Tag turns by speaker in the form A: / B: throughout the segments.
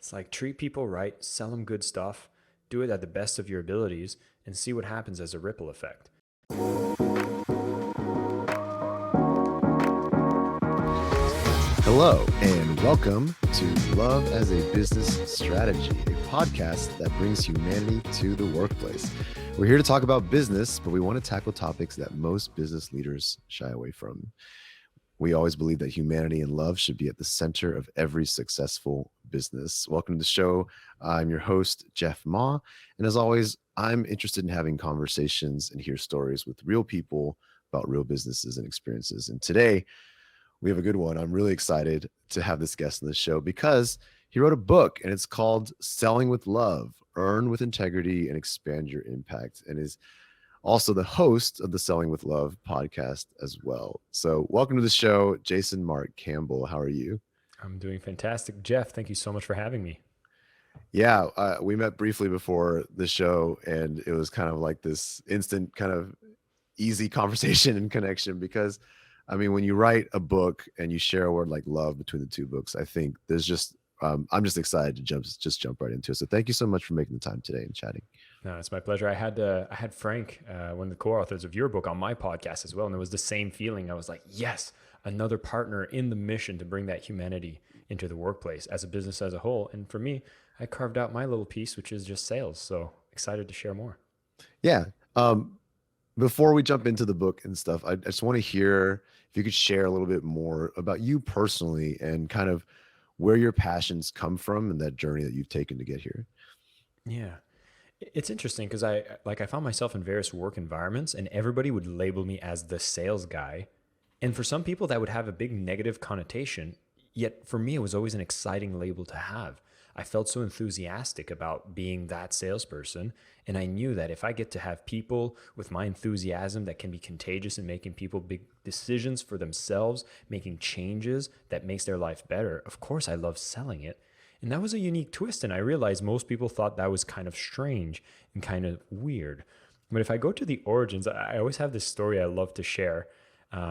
A: It's like treat people right, sell them good stuff, do it at the best of your abilities, and see what happens as a ripple effect.
B: Hello, and welcome to Love as a Business Strategy, a podcast that brings humanity to the workplace. We're here to talk about business, but we want to tackle topics that most business leaders shy away from. We always believe that humanity and love should be at the center of every successful business. Welcome to the show. I'm your host, Jeff Ma. And as always, I'm interested in having conversations and hear stories with real people about real businesses and experiences. And today, we have a good one. I'm really excited to have this guest on the show because he wrote a book and it's called Selling with Love, Earn with Integrity and Expand Your Impact, and is also the host of the Selling with Love podcast as well. So welcome to the show, Jason Marc Campbell. How are you?
A: I'm doing fantastic. Jeff, thank you so much for having me.
B: Yeah, we met briefly before the show and it was kind of like this instant kind of easy conversation and connection because I mean, when you write a book and you share a word like love between the two books, I think there's just, I'm just excited to jump right into it. So thank you so much for making the time today and chatting.
A: No, it's my pleasure. I had Frank, one of the co-authors of your book, on my podcast as well, and it was the same feeling. I was like, yes, another partner in the mission to bring that humanity into the workplace as a business as a whole. And for me, I carved out my little piece, which is just sales. So excited to share more.
B: Yeah. Before we jump into the book and stuff, I just want to hear if you could share a little bit more about you personally and kind of where your passions come from and that journey that you've taken to get here.
A: Yeah. It's interesting because I found myself in various work environments and everybody would label me as the sales guy. And for some people that would have a big negative connotation. Yet for me, it was always an exciting label to have. I felt so enthusiastic about being that salesperson. And I knew that if I get to have people with my enthusiasm that can be contagious in making people big decisions for themselves, making changes that makes their life better, of course, I love selling it. And that was a unique twist. And I realized most people thought that was kind of strange and kind of weird. But if I go to the origins, I always have this story I love to share,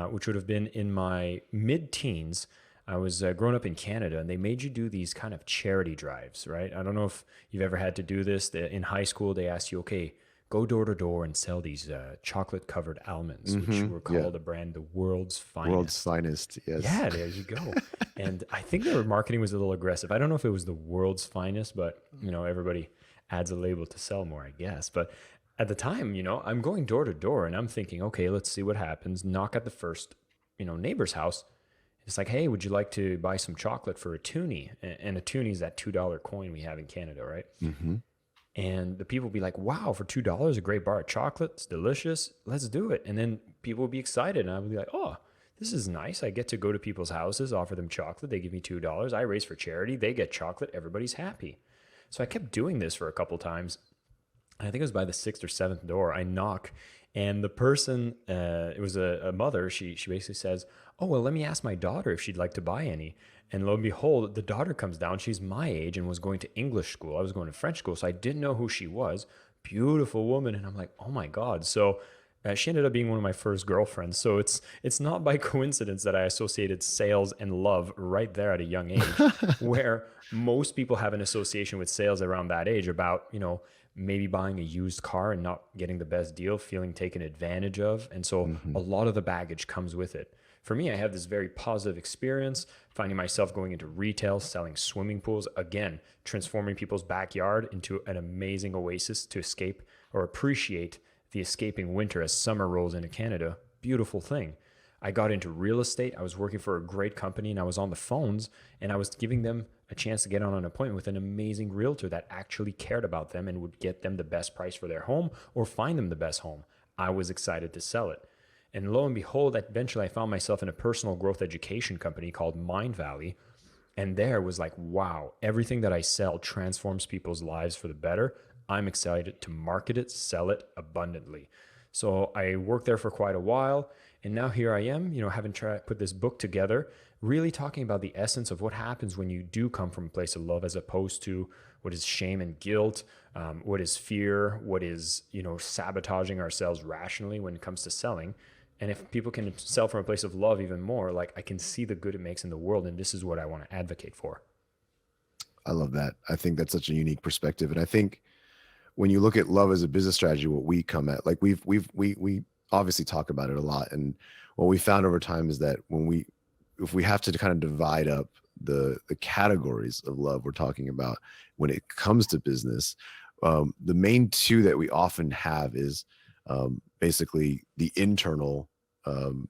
A: which would have been in my mid-teens. I was growing up in Canada, and they made you do these kind of charity drives, right? I don't know if you've ever had to do this. In high school, they asked you, okay, go door to door and sell these chocolate-covered almonds, which were called a brand, the world's finest.
B: World's finest, yes.
A: Yeah, there you go. And I think their marketing was a little aggressive. I don't know if it was the world's finest, but everybody adds a label to sell more, I guess. But at the time, I'm going door to door, and I'm thinking, okay, let's see what happens. Knock at the first, neighbor's house. It's like, hey, would you like to buy some chocolate for a toonie? And a toonie is that $2 coin we have in Canada, right?
B: Mm-hmm.
A: And the people would be like, wow, for $2, a great bar of chocolate. It's delicious. Let's do it. And then people would be excited. And I would be like, oh, this is nice. I get to go to people's houses, offer them chocolate. They give me $2. I raise for charity. They get chocolate. Everybody's happy. So I kept doing this for a couple times. I think it was by the sixth or seventh door. I knock, and the person, it was a mother. She basically says, oh, well, let me ask my daughter if she'd like to buy any. And lo and behold, the daughter comes down. She's my age and was going to English school. I was going to French school, so I didn't know who she was. Beautiful woman. And I'm like, oh my God. So she ended up being one of my first girlfriends. So it's not by coincidence that I associated sales and love right there at a young age, where most people have an association with sales around that age about, maybe buying a used car and not getting the best deal, feeling taken advantage of. And so a lot of the baggage comes with it. For me, I have this very positive experience, finding myself going into retail, selling swimming pools, again, transforming people's backyard into an amazing oasis to escape or appreciate the escaping winter as summer rolls into Canada. Beautiful thing. I got into real estate. I was working for a great company and I was on the phones and I was giving them a chance to get on an appointment with an amazing realtor that actually cared about them and would get them the best price for their home or find them the best home. I was excited to sell it. And lo and behold, eventually I found myself in a personal growth education company called Mind Valley. And there was like, wow, everything that I sell transforms people's lives for the better. I'm excited to market it, sell it abundantly. So I worked there for quite a while. And now here I am, having tried to put this book together, really talking about the essence of what happens when you do come from a place of love, as opposed to what is shame and guilt, what is fear, what is, sabotaging ourselves rationally when it comes to selling. And if people can sell from a place of love even more, like I can see the good it makes in the world. And this is what I want to advocate for.
B: I love that. I think that's such a unique perspective. And I think when you look at love as a business strategy, what we come at, like we obviously talk about it a lot. And what we found over time is that if we have to kind of divide up the categories of love we're talking about when it comes to business, the main two that we often have is basically the internal um,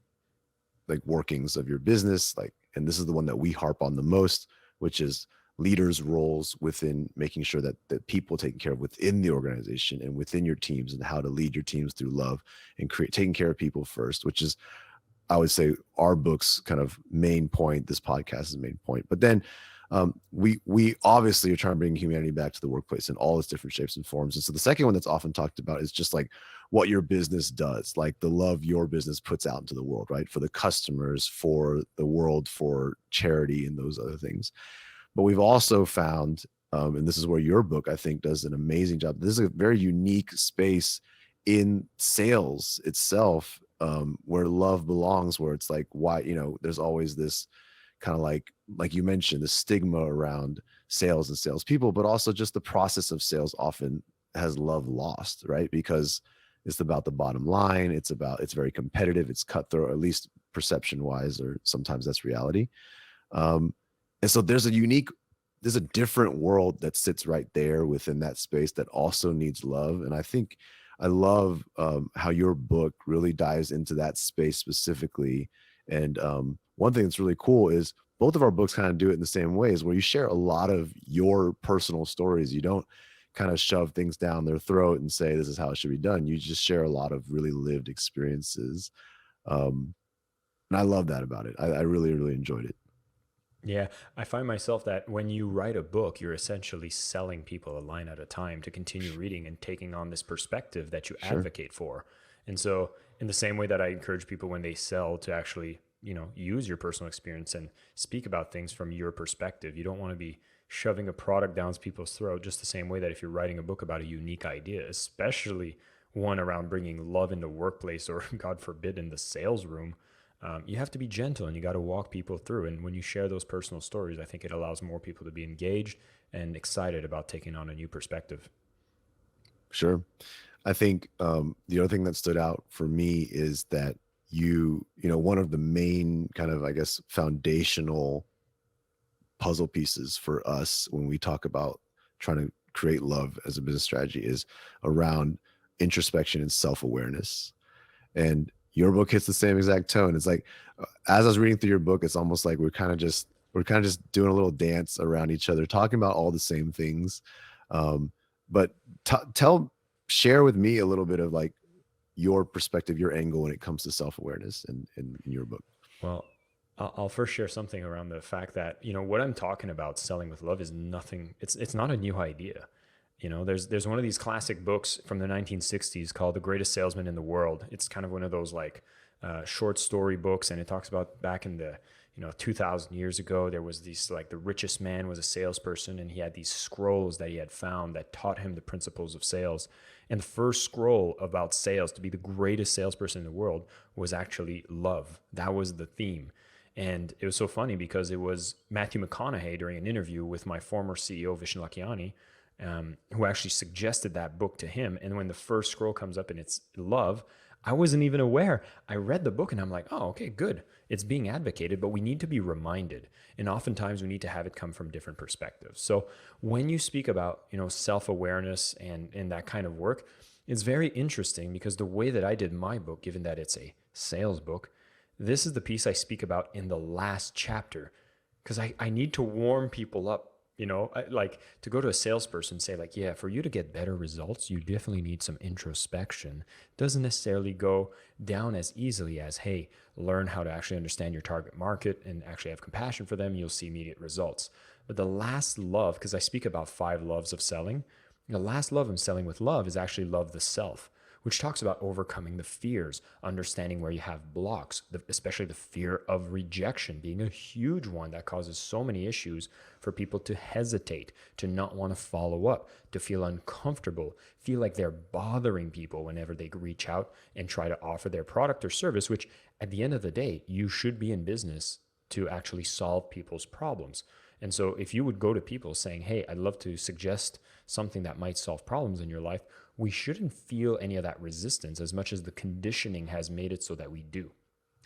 B: like workings of your business, like, and this is the one that we harp on the most, which is leaders roles within making sure that the people taken care of within the organization and within your teams, and how to lead your teams through love and taking care of people first, which is, I would say, our book's kind of main point. This podcast's main point. But then we obviously are trying to bring humanity back to the workplace in all its different shapes and forms. And so the second one that's often talked about is just like what your business does, like the love your business puts out into the world, right? For the customers, for the world, for charity, and those other things. But we've also found, and this is where your book, I think, does an amazing job. This is a very unique space in sales itself, where love belongs, where it's like, why, there's always this kind of like you mentioned, the stigma around sales and salespeople, but also just the process of sales often has love lost, right? Because it's about the bottom line. It's very competitive. It's cutthroat, at least perception wise, or sometimes that's reality. And so there's a different world that sits right there within that space that also needs love. And I think I love how your book really dives into that space specifically. And one thing that's really cool is both of our books kind of do it in the same ways, where you share a lot of your personal stories. You don't kind of shove things down their throat and say, this is how it should be done. You just share a lot of really lived experiences. And I love that about it. I really, really enjoyed it.
A: Yeah, I find myself that when you write a book, you're essentially selling people a line at a time to continue reading and taking on this perspective that you
B: Sure.
A: advocate for. And so, in the same way that I encourage people when they sell to actually, use your personal experience and speak about things from your perspective, you don't want to be shoving a product down people's throat, just the same way that if you're writing a book about a unique idea, especially one around bringing love in the workplace or, God forbid, in the sales room, you have to be gentle and you got to walk people through. And when you share those personal stories, I think it allows more people to be engaged and excited about taking on a new perspective.
B: Sure. I think the other thing that stood out for me is that one of the main kind of, I guess, foundational puzzle pieces for us when we talk about trying to create love as a business strategy is around introspection and self-awareness. And your book hits the same exact tone. It's like, as I was reading through your book, it's almost like we're kind of just doing a little dance around each other, talking about all the same things. But share with me a little bit of like your perspective, your angle when it comes to self-awareness in your book.
A: Well, I'll first share something around the fact that, what I'm talking about selling with love is nothing. It's not a new idea. There's one of these classic books from the 1960s called The Greatest Salesman in the World. It's kind of one of those like short story books, and it talks about back in the 2000 years ago, there was these, like, the richest man was a salesperson, and he had these scrolls that he had found that taught him the principles of sales. And the first scroll about sales, to be the greatest salesperson in the world, was actually love. That was the theme. And it was so funny because it was Matthew McConaughey during an interview with my former CEO, Vishen Lakhiani, who actually suggested that book to him. And when the first scroll comes up and it's love, I wasn't even aware. I read the book and I'm like, oh, okay, good. It's being advocated, but we need to be reminded. And oftentimes we need to have it come from different perspectives. So when you speak about, self-awareness and that kind of work, it's very interesting because the way that I did my book, given that it's a sales book, this is the piece I speak about in the last chapter because I need to warm people up. Like to go to a salesperson and say, like, yeah, for you to get better results, you definitely need some introspection. Doesn't necessarily go down as easily as, hey, learn how to actually understand your target market and actually have compassion for them. You'll see immediate results. But the last love, because I speak about 5 loves of selling, the last love of selling with love is actually love the self, which talks about overcoming the fears, understanding where you have blocks, especially the fear of rejection being a huge one that causes so many issues for people to hesitate, to not want to follow up, to feel uncomfortable, feel like they're bothering people whenever they reach out and try to offer their product or service, which at the end of the day, you should be in business to actually solve people's problems. And so if you would go to people saying, hey, I'd love to suggest something that might solve problems in your life, we shouldn't feel any of that resistance as much as the conditioning has made it so that we do.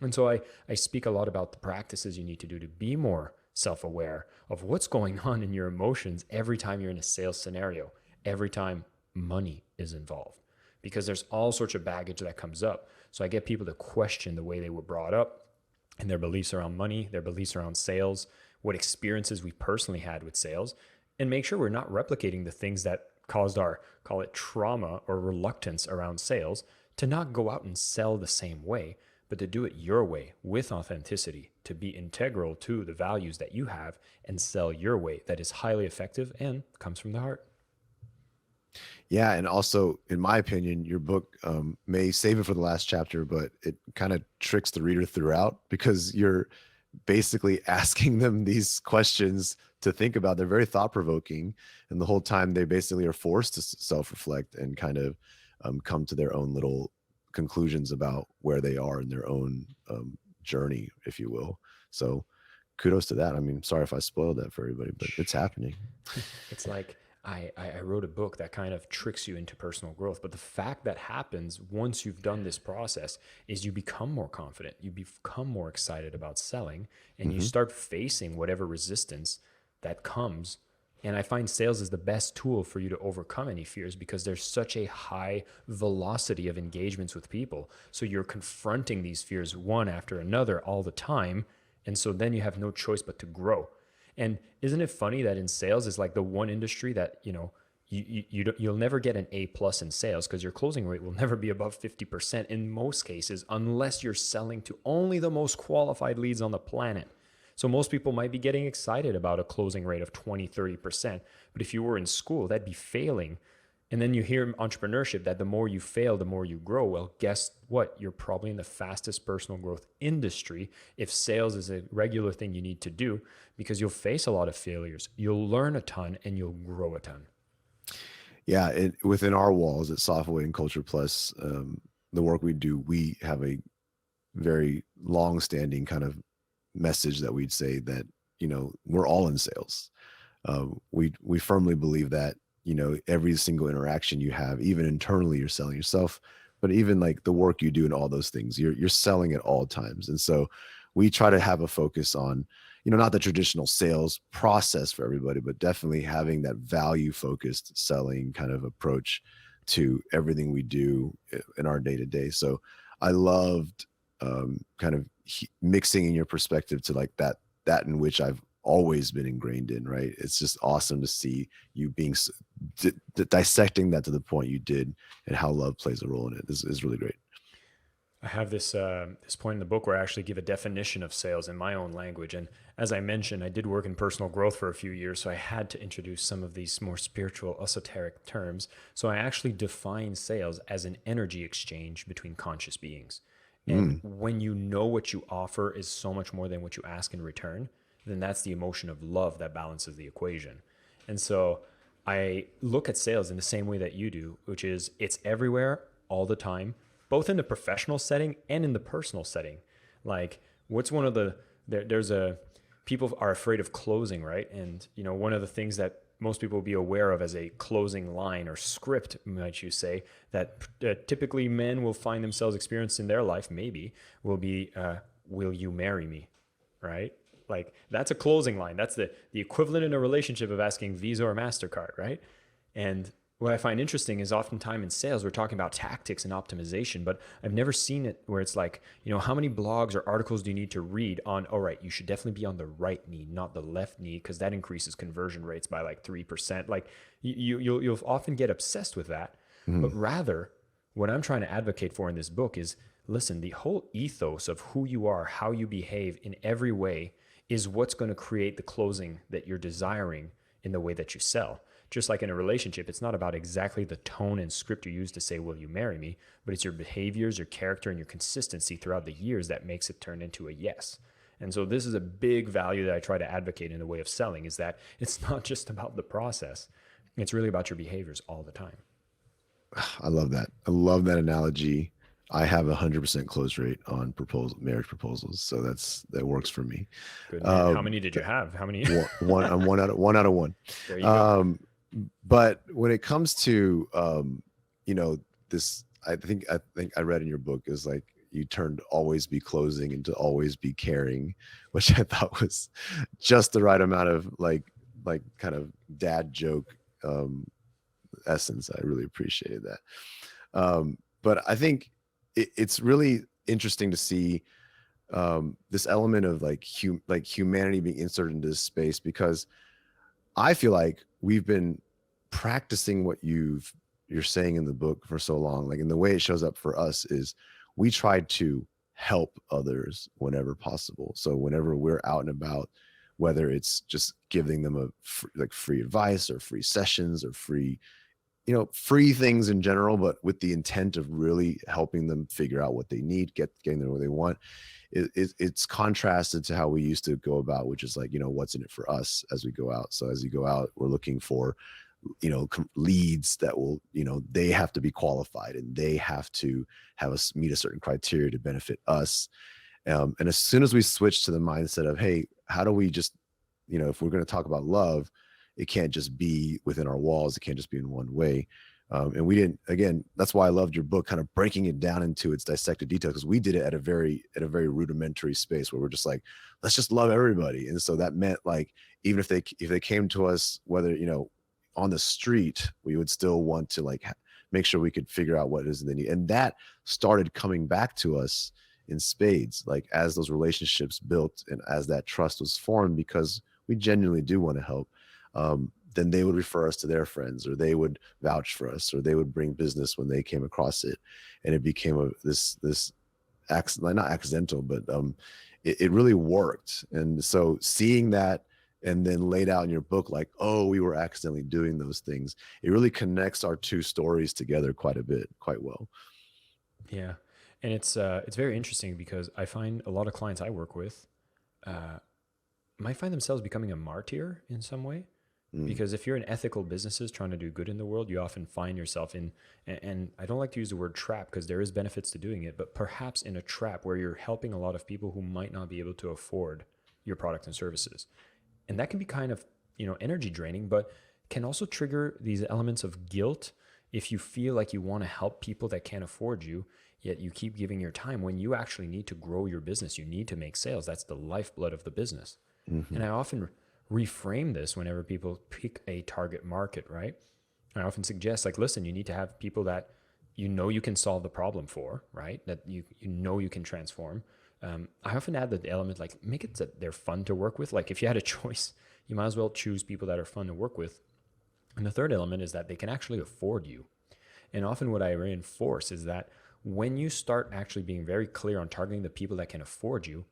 A: And so I speak a lot about the practices you need to do to be more self-aware of what's going on in your emotions every time you're in a sales scenario, every time money is involved, because there's all sorts of baggage that comes up. So I get people to question the way they were brought up and their beliefs around money, their beliefs around sales, what experiences we personally had with sales, and make sure we're not replicating the things that caused our, call it trauma or reluctance around sales, to not go out and sell the same way, but to do it your way with authenticity, to be integral to the values that you have and sell your way that is highly effective and comes from the heart.
B: Yeah, and also, in my opinion, your book may save it for the last chapter, but it kind of tricks the reader throughout because you're basically asking them these questions to think about. They're very thought provoking, and the whole time they basically are forced to self reflect and kind of come to their own little conclusions about where they are in their own journey, if you will. So, kudos to that. I mean, sorry if I spoiled that for everybody, but it's happening.
A: It's like I wrote a book that kind of tricks you into personal growth. But the fact that happens once you've done this process is you become more confident, you become more excited about selling, and you
B: Hmm.
A: start facing whatever resistance that comes. And I find sales is the best tool for you to overcome any fears because there's such a high velocity of engagements with people. So you're confronting these fears one after another all the time. And so then you have no choice but to grow. And isn't it funny that in sales is like the one industry that, you'll never get an A plus in sales because your closing rate will never be above 50% in most cases, unless you're selling to only the most qualified leads on the planet. So most people might be getting excited about a closing rate of 20, 30%. But if you were in school, that'd be failing. And then you hear entrepreneurship that the more you fail, the more you grow. Well, guess what? You're probably in the fastest personal growth industry if sales is a regular thing you need to do, because you'll face a lot of failures. You'll learn a ton and you'll grow a ton.
B: Yeah, within our walls at Softway and Culture Plus, the work we do, we have a very long-standing kind of message that we'd say that we're all in sales. We firmly believe that every single interaction you have, even internally, you're selling yourself, but even like the work you do and all those things, you're selling at all times. And so we try to have a focus on not the traditional sales process for everybody, but definitely having that value focused selling kind of approach to everything we do in our day to day. So I loved kind of mixing in your perspective to like that in which I've always been ingrained in, right? It's just awesome to see you being dissecting that to the point you did and how love plays a role in it. This is really great.
A: I have this point in the book where I actually give a definition of sales in my own language. And as I mentioned, I did work in personal growth for a few years, so I had to introduce some of these more spiritual, esoteric terms. So I actually define sales as an energy exchange between conscious beings. And when you know what you offer is so much more than what you ask in return, then that's the emotion of love that balances the equation. And so I look at sales in the same way that you do, which is it's everywhere all the time, both in the professional setting and in the personal setting. Like, what's one of the people are afraid of closing, right? And one of the things that most people will be aware of as a closing line or script, might you say, that typically men will find themselves experiencing in their life, maybe, will be, will you marry me, right? Like, that's a closing line. That's the equivalent in a relationship of asking Visa or MasterCard, right? And what I find interesting is oftentimes in sales, we're talking about tactics and optimization, but I've never seen it where it's like, how many blogs or articles do you need to read on, all right, you should definitely be on the right knee, not the left knee, because that increases conversion rates by like 3%. Like you'll often get obsessed with that. But rather, what I'm trying to advocate for in this book is, listen, the whole ethos of who you are, how you behave in every way is what's going to create the closing that you're desiring in the way that you sell. Just like in a relationship, it's not about exactly the tone and script you use to say, will you marry me? But it's your behaviors, your character, and your consistency throughout the years that makes it turn into a yes. And so this is a big value that I try to advocate in the way of selling, is that it's not just about the process. It's really about your behaviors all the time.
B: I love that. I love that analogy. I have 100% close rate on marriage proposals. So that works for me.
A: Good man. How
B: Um,
A: many did you have? How many?
B: I'm one out of one.
A: There you go.
B: But when it comes to, you know, this, I think I read in your book is like, you turned always be closing into always be caring, which I thought was just the right amount of like kind of dad joke, essence. I really appreciated that. But I think it's really interesting to see, this element of like humanity being inserted into this space, because I feel like we've been practicing what you're saying in the book for so long. Like, and the way it shows up for us is we tried to help others whenever possible. So whenever we're out and about, whether it's just giving them like free advice or free sessions or free, free things in general, but with the intent of really helping them figure out what they need, getting them where they want. It's contrasted to how we used to go about, which is like, what's in it for us as we go out. So as you go out, we're looking for, leads that will, they have to be qualified and they have to have us meet a certain criteria to benefit us. And as soon as we switch to the mindset of, hey, how do we just, if we're going to talk about love, it can't just be within our walls. It can't just be in one way. And we didn't, again, that's why I loved your book, kind of breaking it down into its dissected detail, because we did it at a very rudimentary space where we're just like, let's just love everybody. And so that meant like, even if they came to us, whether, on the street, we would still want to like make sure we could figure out what it is they need. And that started coming back to us in spades, like as those relationships built and as that trust was formed, because we genuinely do want to help. Then they would refer us to their friends, or they would vouch for us, or they would bring business when they came across it. And it became this not accidental, but it really worked. And so seeing that and then laid out in your book, like, oh, we were accidentally doing those things, it really connects our two stories together quite well.
A: Yeah. And it's very interesting because I find a lot of clients I work with might find themselves becoming a martyr in some way. Because if you're in ethical businesses trying to do good in the world, you often find yourself in, and I don't like to use the word trap because there is benefits to doing it, but perhaps in a trap where you're helping a lot of people who might not be able to afford your product and services. And that can be kind of, energy draining, but can also trigger these elements of guilt if you feel like you want to help people that can't afford you, yet you keep giving your time when you actually need to grow your business. You need to make sales. That's the lifeblood of the business. Mm-hmm. And I often reframe this whenever people pick a target market, right? I often suggest, like, listen, you need to have people that you can solve the problem for, right? That you can transform. I often add the element, like, make it that they're fun to work with. Like, if you had a choice, you might as well choose people that are fun to work with. And the third element is that they can actually afford you. And often what I reinforce is that when you start actually being very clear on targeting the people that can afford you,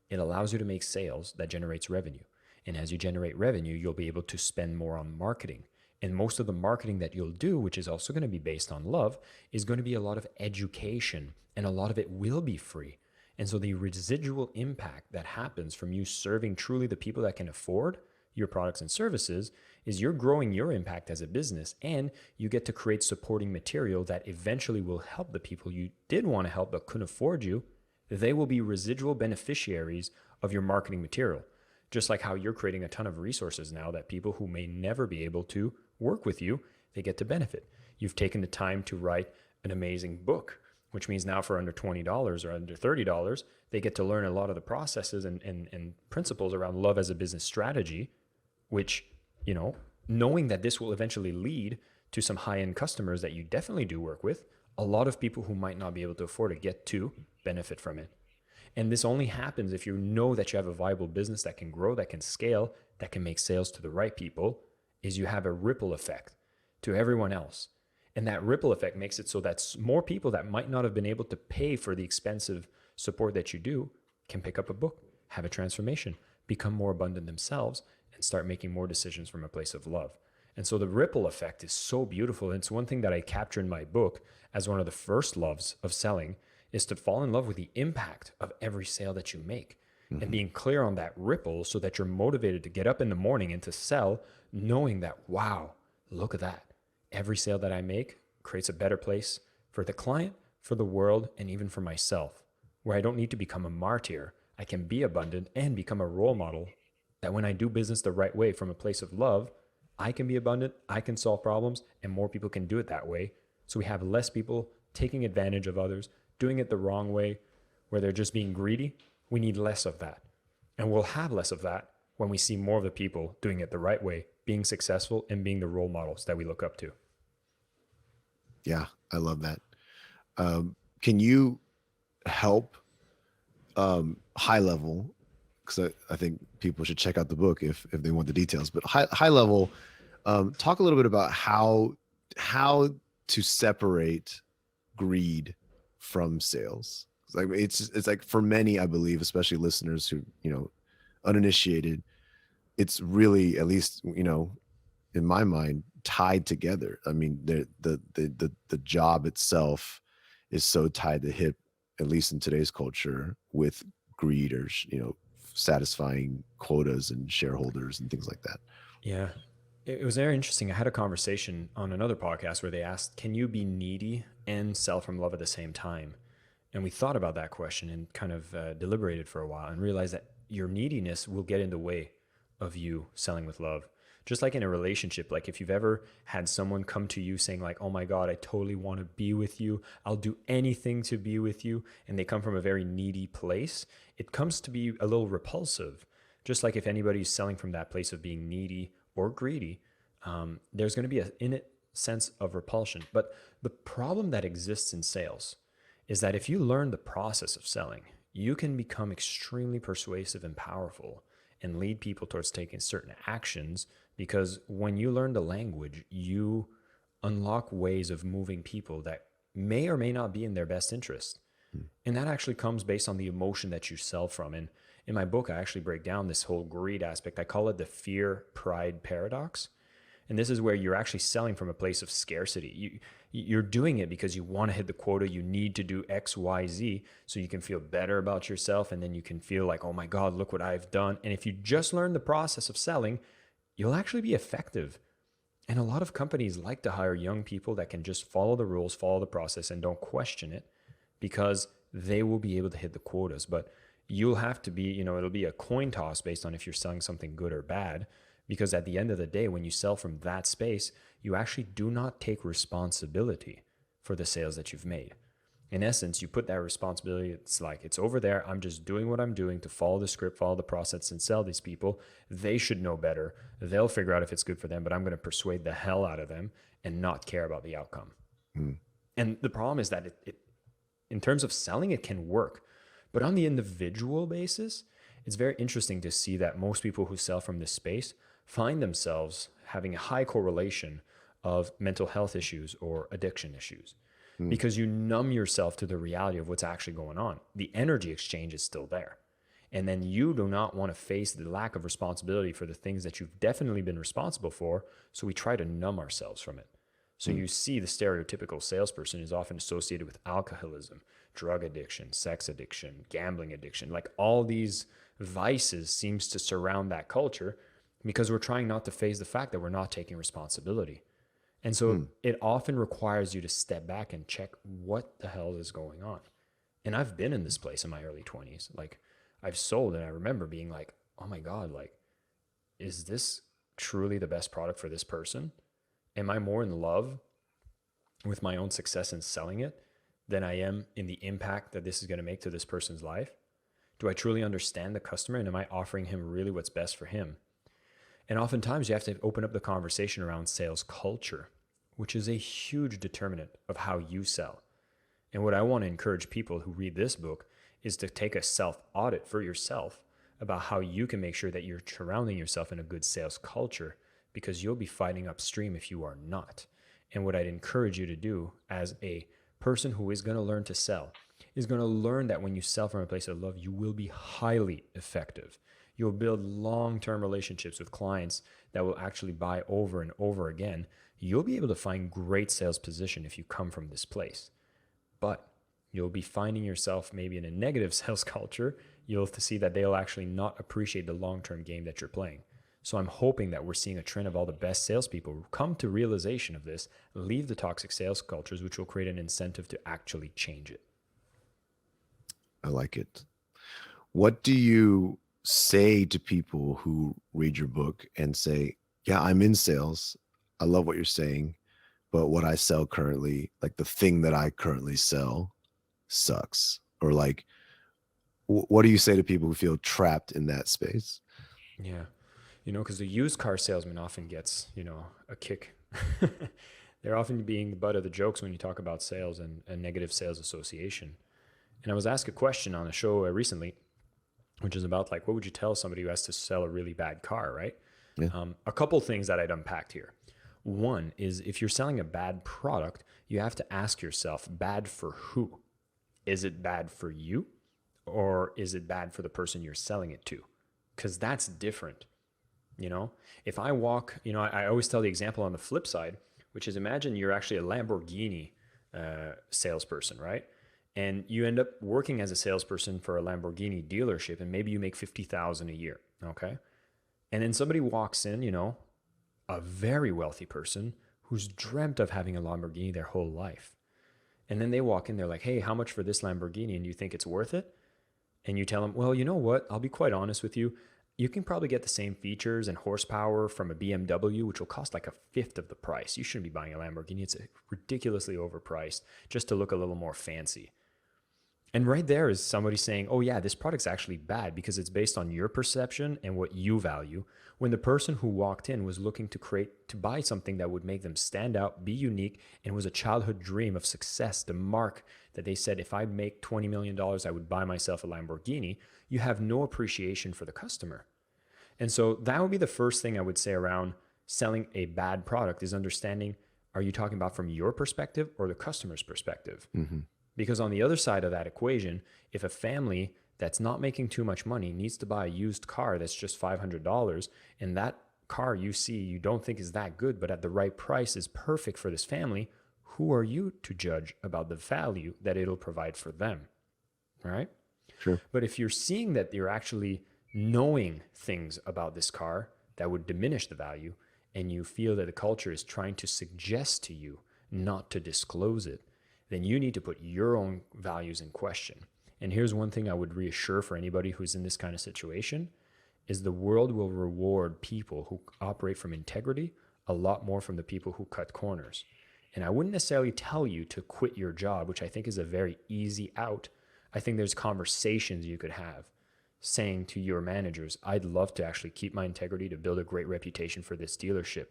A: it allows you to make sales that generates revenue. And as you generate revenue, you'll be able to spend more on marketing. And most of the marketing that you'll do, which is also going to be based on love, is going to be a lot of education, and a lot of it will be free. And so the residual impact that happens from you serving truly the people that can afford your products and services is you're growing your impact as a business, and you get to create supporting material that eventually will help the people you did want to help but couldn't afford you. They will be residual beneficiaries of your marketing material. Just like how you're creating a ton of resources now that people who may never be able to work with you, they get to benefit. You've taken the time to write an amazing book, which means now for under $20 or under $30, they get to learn a lot of the processes and principles around love as a business strategy, which, knowing that this will eventually lead to some high-end customers that you definitely do work with, a lot of people who might not be able to afford it get to benefit from it. And this only happens if you know that you have a viable business that can grow, that can scale, that can make sales to the right people, is you have a ripple effect to everyone else. And that ripple effect makes it so that more people that might not have been able to pay for the expensive support that you do can pick up a book, have a transformation, become more abundant themselves, and start making more decisions from a place of love. And so the ripple effect is so beautiful. And it's one thing that I capture in my book as one of the first loves of selling, is to fall in love with the impact of every sale that you make, and being clear on that ripple so that you're motivated to get up in the morning and to sell, knowing that, wow, look at that. Every sale that I make creates a better place for the client, for the world, and even for myself, where I don't need to become a martyr. I can be abundant and become a role model that when I do business the right way from a place of love, I can be abundant, I can solve problems, and more people can do it that way. So we have less people taking advantage of others, doing it the wrong way, where they're just being greedy. We need less of that. And we'll have less of that when we see more of the people doing it the right way, being successful and being the role models that we look up to.
B: Yeah, I love that. Can you help high level? Because I think people should check out the book if they want the details. But high level, talk a little bit about how to separate greed from sales. Like it's like for many, I believe, especially listeners who uninitiated, it's really, at least in my mind, tied together. I mean, the job itself is so tied to hip, at least in today's culture, with greed or satisfying quotas and shareholders and things like that.
A: Yeah. It was very interesting. I had a conversation on another podcast where they asked, can you be needy and sell from love at the same time? And we thought about that question and kind of deliberated for a while and realized that your neediness will get in the way of you selling with love. Just like in a relationship, like if you've ever had someone come to you saying like, oh my God, I totally want to be with you. I'll do anything to be with you. And they come from a very needy place. It comes to be a little repulsive. Just like if anybody's selling from that place of being needy or greedy, there's going to be an innate sense of repulsion. But the problem that exists in sales is that if you learn the process of selling, you can become extremely persuasive and powerful and lead people towards taking certain actions, because when you learn the language, you unlock ways of moving people that may or may not be in their best interest. And that actually comes based on the emotion that you sell from. And in my book, I actually break down this whole greed aspect. I call it the fear-pride paradox. And this is where you're actually selling from a place of scarcity. You're doing it because you want to hit the quota. You need to do X, Y, Z so you can feel better about yourself. And then you can feel like, oh my God, look what I've done. And if you just learn the process of selling, you'll actually be effective. And a lot of companies like to hire young people that can just follow the rules, follow the process, and don't question it, because they will be able to hit the quotas. But you'll have to be, it'll be a coin toss based on if you're selling something good or bad. Because at the end of the day, when you sell from that space, you actually do not take responsibility for the sales that you've made. In essence, you put that responsibility, it's like, it's over there. I'm just doing what I'm doing to follow the script, follow the process, and sell these people. They should know better. They'll figure out if it's good for them, but I'm going to persuade the hell out of them and not care about the outcome. And the problem is that it in terms of selling, it can work. But on the individual basis, it's very interesting to see that most people who sell from this space find themselves having a high correlation of mental health issues or addiction issues, because you numb yourself to the reality of what's actually going on. The energy exchange is still there. And then you do not want to face the lack of responsibility for the things that you've definitely been responsible for. So we try to numb ourselves from it. So you see the stereotypical salesperson is often associated with alcoholism, drug addiction, sex addiction, gambling addiction. Like all these vices seems to surround that culture, because we're trying not to face the fact that we're not taking responsibility. And so it often requires you to step back and check what the hell is going on. And I've been in this place in my early 20s. Like I've sold, and I remember being like, oh my God, like, is this truly the best product for this person? Am I more in love with my own success in selling it than I am in the impact that this is going to make to this person's life? Do I truly understand the customer, and am I offering him really what's best for him? And oftentimes you have to open up the conversation around sales culture, which is a huge determinant of how you sell. And what I want to encourage people who read this book is to take a self-audit for yourself about how you can make sure that you're surrounding yourself in a good sales culture, because you'll be fighting upstream if you are not. And what I'd encourage you to do as a person who is going to learn to sell is going to learn that when you sell from a place of love, you will be highly effective. You'll build long-term relationships with clients that will actually buy over and over again. You'll be able to find great sales position if you come from this place. But you'll be finding yourself maybe in a negative sales culture. You'll have to see that they'll actually not appreciate the long-term game that you're playing. So I'm hoping that we're seeing a trend of all the best salespeople who come to realization of this, leave the toxic sales cultures, which will create an incentive to actually change it.
B: I like it. What do you say to people who read your book and say, yeah, I'm in sales. I love what you're saying, but what I sell currently, like the thing that I currently sell sucks? Or like, what do you say to people who feel trapped in that space?
A: Yeah. Because the used car salesman often gets, a kick. They're often being the butt of the jokes when you talk about sales and negative sales association. And I was asked a question on a show recently, which is about like, what would you tell somebody who has to sell a really bad car, right?
B: Yeah.
A: A couple things that I'd unpacked here. One is if you're selling a bad product, you have to ask yourself, bad for who? Is it bad for you? Or is it bad for the person you're selling it to? Because that's different. If I walk, I always tell the example on the flip side, which is imagine you're actually a Lamborghini salesperson, right? And you end up working as a salesperson for a Lamborghini dealership, and maybe you make 50,000 a year, okay? And then somebody walks in, a very wealthy person who's dreamt of having a Lamborghini their whole life. And then they walk in, they're like, hey, how much for this Lamborghini? And you think it's worth it? And you tell them, well, you know what? I'll be quite honest with you. You can probably get the same features and horsepower from a BMW, which will cost like a fifth of the price. You shouldn't be buying a Lamborghini. It's ridiculously overpriced just to look a little more fancy. And right there is somebody saying, oh yeah, this product's actually bad because it's based on your perception and what you value, when the person who walked in was looking to buy something that would make them stand out, be unique, and was a childhood dream of success, the mark that they said, if I make $20 million, I would buy myself a Lamborghini. You have no appreciation for the customer. And so that would be the first thing I would say around selling a bad product is understanding, are you talking about from your perspective or the customer's perspective?
B: Mm-hmm.
A: Because on the other side of that equation, if a family that's not making too much money needs to buy a used car that's just $500, and that car you see you don't think is that good, but at the right price is perfect for this family, who are you to judge about the value that it'll provide for them? All right?
B: Sure.
A: But if you're seeing that you're actually knowing things about this car that would diminish the value, and you feel that the culture is trying to suggest to you not to disclose it, then you need to put your own values in question. And here's one thing I would reassure for anybody who's in this kind of situation is the world will reward people who operate from integrity a lot more from the people who cut corners. And I wouldn't necessarily tell you to quit your job, which I think is a very easy out. I think there's conversations you could have saying to your managers, I'd love to actually keep my integrity to build a great reputation for this dealership.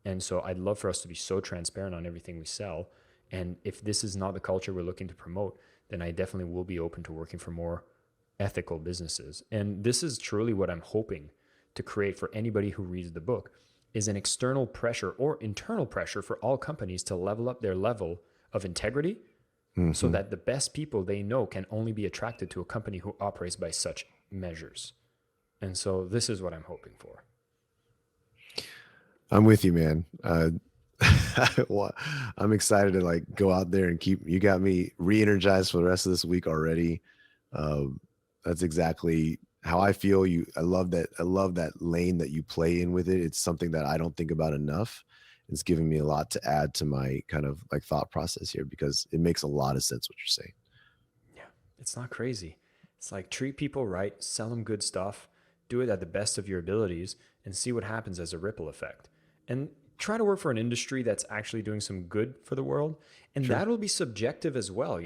A: And so I'd love for us to be so transparent on everything we sell. And if this is not the culture we're looking to promote, then I definitely will be open to working for more ethical businesses. And this is truly what I'm hoping to create for anybody who reads the book is an external pressure or internal pressure for all companies to level up their level of integrity so that the best people they know can only be attracted to a company who operates by such measures. And so this is what I'm hoping for.
B: I'm with you, man. I'm excited to like go out there and you got me re-energized for the rest of this week already. That's exactly how I feel. I love that lane that you play in with it. It's something that I don't think about enough. It's giving me a lot to add to my kind of like thought process here because it makes a lot of sense what you're saying.
A: Yeah, it's not crazy. It's like treat people right, sell them good stuff, do it at the best of your abilities, and see what happens as a ripple effect. And try to work for an industry that's actually doing some good for the world. And
B: Sure.
A: that'll be subjective as well,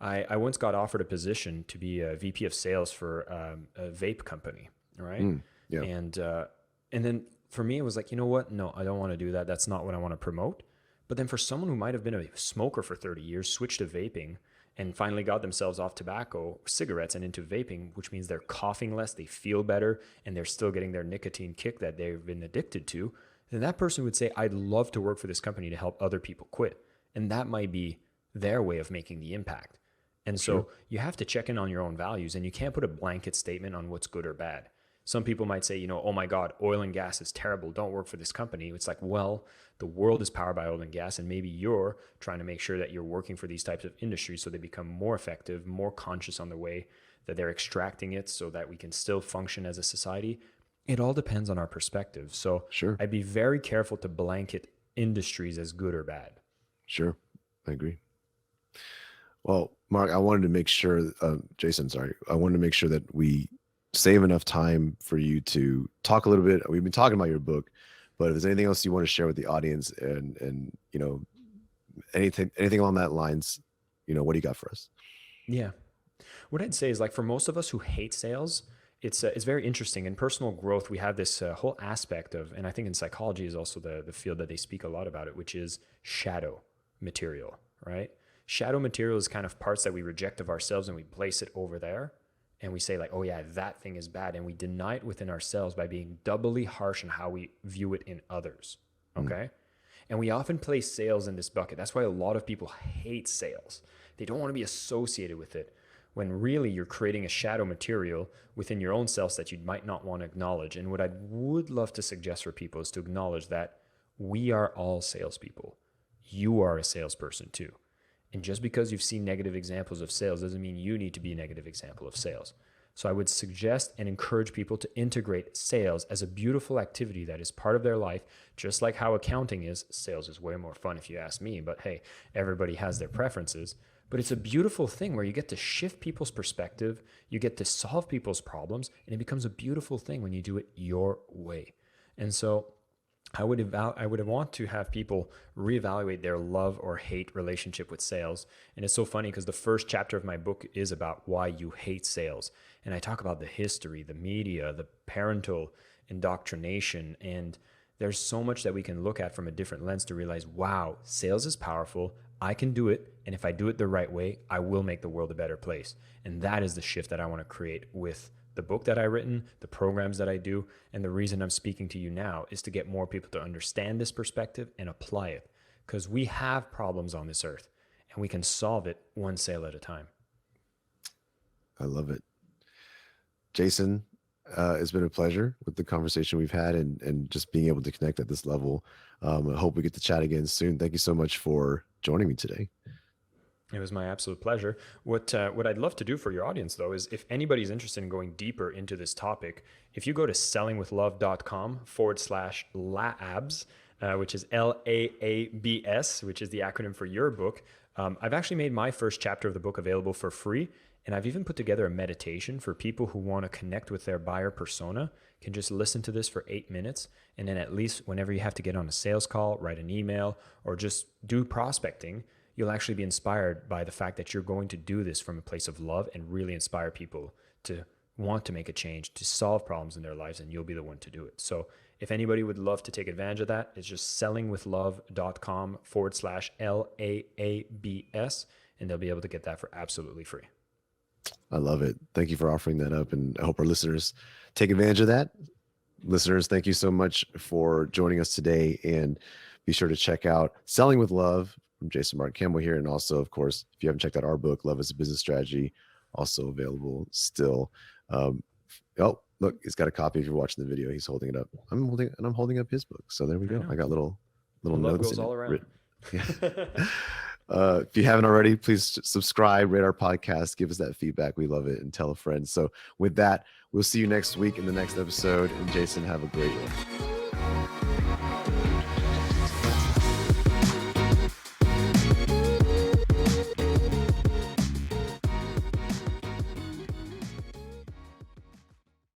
A: I once got offered a position to be a VP of sales for a vape company, right?
B: Yeah.
A: And then for me, it was like, you know what? No, I don't want to do that. That's not what I want to promote. But then for someone who might have been a smoker for 30 years, switched to vaping, and finally got themselves off tobacco, cigarettes, and into vaping, which means they're coughing less, they feel better, and they're still getting their nicotine kick that they've been addicted to, then that person would say, I'd love to work for this company to help other people quit. And that might be their way of making the impact. And so you have to check in on your own values, and you can't put a blanket statement on what's good or bad. Some people might say, oh my God, oil and gas is terrible. Don't work for this company. It's like, well, the world is powered by oil and gas, and maybe you're trying to make sure that you're working for these types of industries so they become more effective, more conscious on the way that they're extracting it so that we can still function as a society. It all depends on our perspective. So
B: Sure.
A: I'd be very careful to blanket industries as good or bad.
B: Sure. I agree. Well, Mark, I wanted to make sure, Jason, sorry, I wanted to make sure that we save enough time for you to talk a little bit. We've been talking about your book, but if there's anything else you want to share with the audience and, anything along that lines, what do you got for us?
A: Yeah. What I'd say is like for most of us who hate sales, it's very interesting. In personal growth, we have this whole aspect of, and I think in psychology is also the field that they speak a lot about it, which is shadow material, right? Shadow material is kind of parts that we reject of ourselves and we place it over there. And we say like, oh yeah, that thing is bad. And we deny it within ourselves by being doubly harsh on how we view it in others.
B: Mm,
A: Okay. And we often place sales in this bucket. That's why a lot of people hate sales. They don't want to be associated with it when really you're creating a shadow material within your own selves that you might not want to acknowledge. And what I would love to suggest for people is to acknowledge that we are all salespeople. You are a salesperson too. And just because you've seen negative examples of sales doesn't mean you need to be a negative example of sales. So I would suggest and encourage people to integrate sales as a beautiful activity that is part of their life, just like how accounting is. Sales is way more fun if you ask me, but hey, everybody has their preferences. But it's a beautiful thing where you get to shift people's perspective, you get to solve people's problems, and it becomes a beautiful thing when you do it your way. And so I would want to have people reevaluate their love or hate relationship with sales. And it's so funny because the first chapter of my book is about why you hate sales. And I talk about the history, the media, the parental indoctrination. And there's so much that we can look at from a different lens to realize, wow, sales is powerful. I can do it. And if I do it the right way, I will make the world a better place. And that is the shift that I want to create with the book that I've written, the programs that I do, and the reason I'm speaking to you now is to get more people to understand this perspective and apply it. Because we have problems on this earth and we can solve it one sale at a time.
B: I love it. Jason, it's been a pleasure with the conversation we've had and just being able to connect at this level. I hope we get to chat again soon. Thank you so much for joining me today.
A: It was my absolute pleasure. What I'd love to do for your audience, though, is if anybody's interested in going deeper into this topic, if you go to sellingwithlove.com/labs, which is LAABS, which is the acronym for your book, I've actually made my first chapter of the book available for free. And I've even put together a meditation for people who want to connect with their buyer persona, can just listen to this for 8 minutes. And then at least whenever you have to get on a sales call, write an email, or just do prospecting, you'll actually be inspired by the fact that you're going to do this from a place of love and really inspire people to want to make a change, to solve problems in their lives, and you'll be the one to do it. So if anybody would love to take advantage of that, it's just sellingwithlove.com/LAABS, and they'll be able to get that for absolutely free.
B: I love it. Thank you for offering that up. And I hope our listeners take advantage of that. Listeners, thank you so much for joining us today. And be sure to check out Selling with Love from Jason Marc Campbell here. And also, of course, if you haven't checked out our book, Love is a Business Strategy, also available still. Oh, look, he's got a copy. If you're watching the video, he's holding it up. I'm holding up his book. So there we go. I got little
A: Love
B: notes.
A: goes all around.
B: Yeah. If you haven't already, please subscribe, rate our podcast, give us that feedback. We love it, and tell a friend. So with that, we'll see you next week in the next episode. And Jason, have a great one.